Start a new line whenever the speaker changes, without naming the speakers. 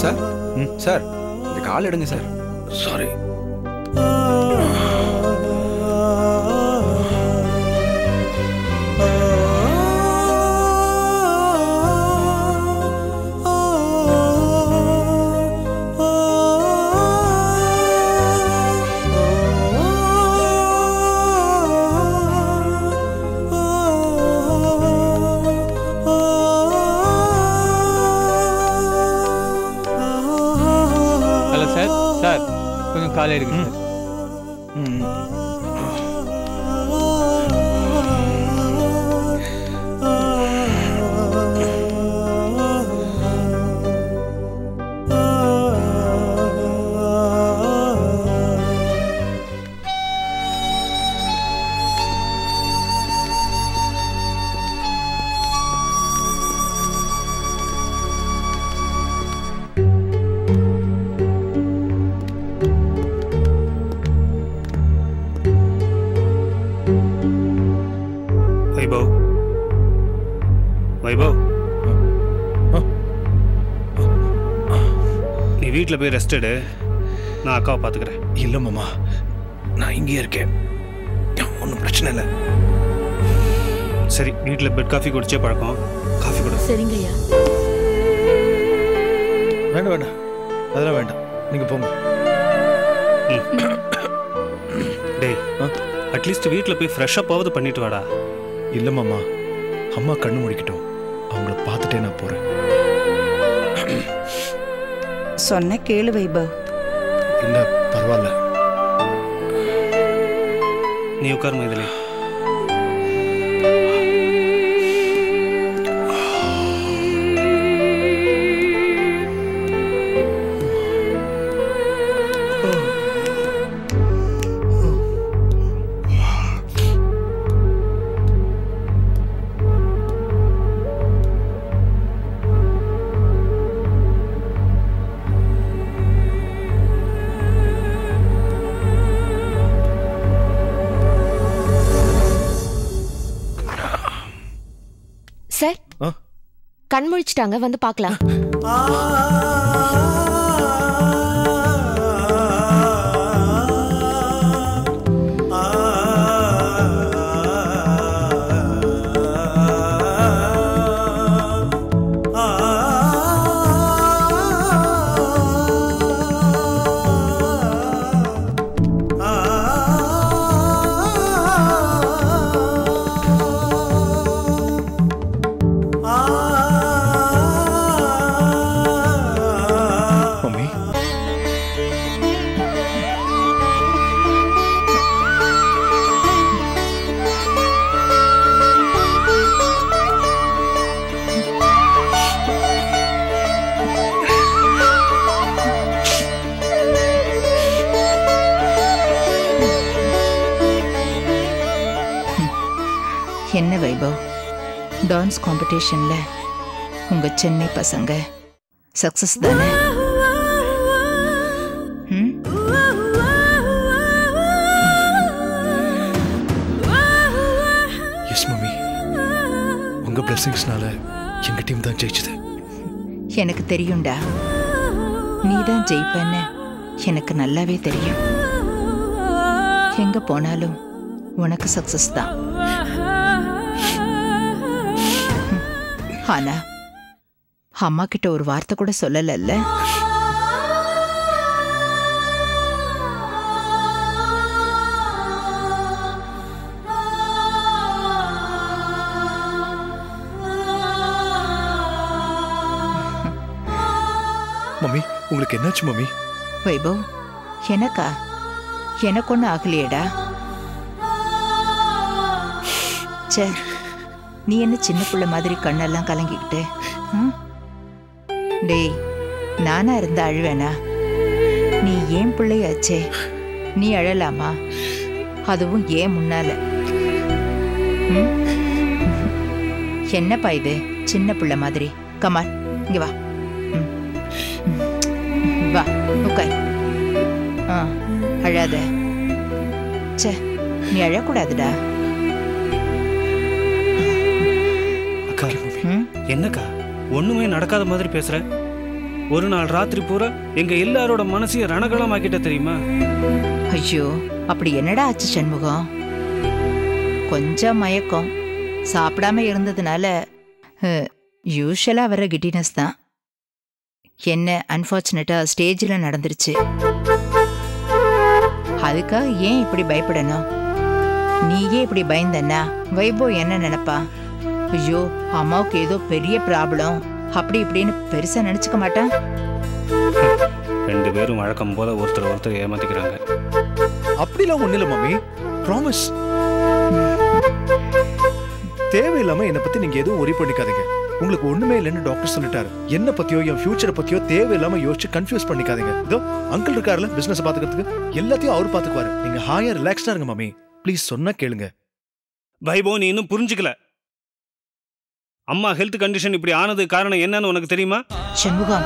Sir sir இந்த கால் எடுங்க sir.
Sorry.
கொஞ்சம் காலை எடுங்க சார்.
நீ வீட்டில் போய் ரெஸ்ட் எடு, நான் அக்காவை பார்த்துக்கிறேன்.
இல்லை மாமா, நான் இங்கேயே இருக்கேன், ஒன்றும் பிரச்சனை இல்லை.
சரி, வீட்டில் பெட் காஃபி குடிச்சே பழக்கம், காஃபி கொடு.
சரிங்க ஐயா.
வேண்டாம் வேண்டாம், அதெல்லாம் வேண்டாம், நீங்கள் போங்க.
டேய், அட்லீஸ்ட் வீட்டில் போய் ஃப்ரெஷ்ஷப்பாவது பண்ணிட்டு வாடா.
இல்லை மாமா, அம்மா கண்ணு முடிக்கட்டும், அவங்கள பார்த்துட்டே நான் போகிறேன்.
சொன்ன கேளு வைபவ்.
இல்லை பரவாயில்ல,
நீ உட்கார் மைதிலி.
சார், கண் முழிச்சிட்டாங்க, வந்து பார்க்கலாம்.
என்ன வைபவ், டான்ஸ் காம்படிஷன்ல உங்க சென்னை பசங்க சக்சஸ் தானே?
எஸ் மம்மி, உங்க பிளெஸிங்ஸ்னால எங்க டீம் தான் ஜெயிச்சது.
எனக்கு தெரியும்டா, நீ தான் ஜெயிப்பன்னு எனக்கு நல்லாவே தெரியும். எங்க போனாலும் உனக்கு சக்சஸ் தான். ஆனா அம்மா கிட்ட ஒரு வார்த்தை கூட சொல்லல.
மம்மி, உங்களுக்கு என்னாச்சு மம்மி?
வைபவ், எனக்கா? எனக்கு ஒன்றும் ஆகலையேடா. சே, நீ என்ன சின்ன பிள்ளை மாதிரி கண்ணெல்லாம் கலங்கிக்கிட்டு? டேய், நானா இருந்தா அழுவேனா? நீ ஏன் பிள்ளையாச்சே, நீ அழலாமா? அதுவும் ஏன் முன்னால? என்னப்பா இது சின்ன பிள்ளை மாதிரி? கமான், இங்க வா. வா, உட்கார். அழாத. சே, நீ அழக்கூடாதுடா.
அக்கா, என்னக்கா ஒண்ணுமே நடக்காத மாதிரி பேசுற? ஒரு நாள் ராத்திரி பூரா எங்க எல்லாரோட மனசையும் ரணகளமாக்கிட்ட தெரியுமா?
ஐயோ, அப்படி என்னடா ஆச்சு சண்முகம்? கொஞ்சம் மயக்கம், சாப்பிடாம இருந்ததுனால யூஷுவலா வர கிட்டினஸ் தான். என்ன அன்பார்ச்சுனேட்டா ஸ்டேஜில் நடந்துருச்சு. அதுக்காக ஏன் இப்படி பயப்படணும்? நீயே இப்படி பயந்தன்னா வைபோ என்ன நினைப்பா? ஐயோ, அம்மாவுக்கு ஏதோ பெரிய ப்ராப்ளம் அப்படி இப்படின்னு பெருசா நினைச்சுக்க மாட்டான்.
2 பேரும் வழக்கம் போல ஒருத்தர் ஏமாத்திக்கிறாங்க.
அப்படிலாம் ஒண்ணு இல்ல மம்மி, ப்ராமிஸ். தேவையில்லாம என்னை பத்தி நீங்க எதுவும் ஒரி பண்ணிக்காதீங்க. உங்களுக்கு ஒண்ணுமே இல்லைன்னு டாக்டர் சொல்லிட்டாரு. என்ன பத்தியோ என் ஃபியூச்சரை பத்தியோ தேவையில்லாம யோசிச்சு கன்ஃபியூஸ் பண்ணிக்காதீங்க. இதோ அங்கிள் இருக்காருல பிசினஸ் பாத்துக்கிறதுக்கு, எல்லாத்தையும் அவர் பாத்துக்குவாரு. நீங்க ஹாயா ரிலாக்ஸ்டா இருங்க மம்மி, ப்ளீஸ். சொன்னா கேளுங்க.
வைபோ, நீ இன்னும் புரிஞ்சுக்கல. அம்மா ஹெல்த் கண்டிஷன் இப்படி ஆனது காரணம் என்னன்னு உனக்கு தெரியுமா?
சண்முகம்,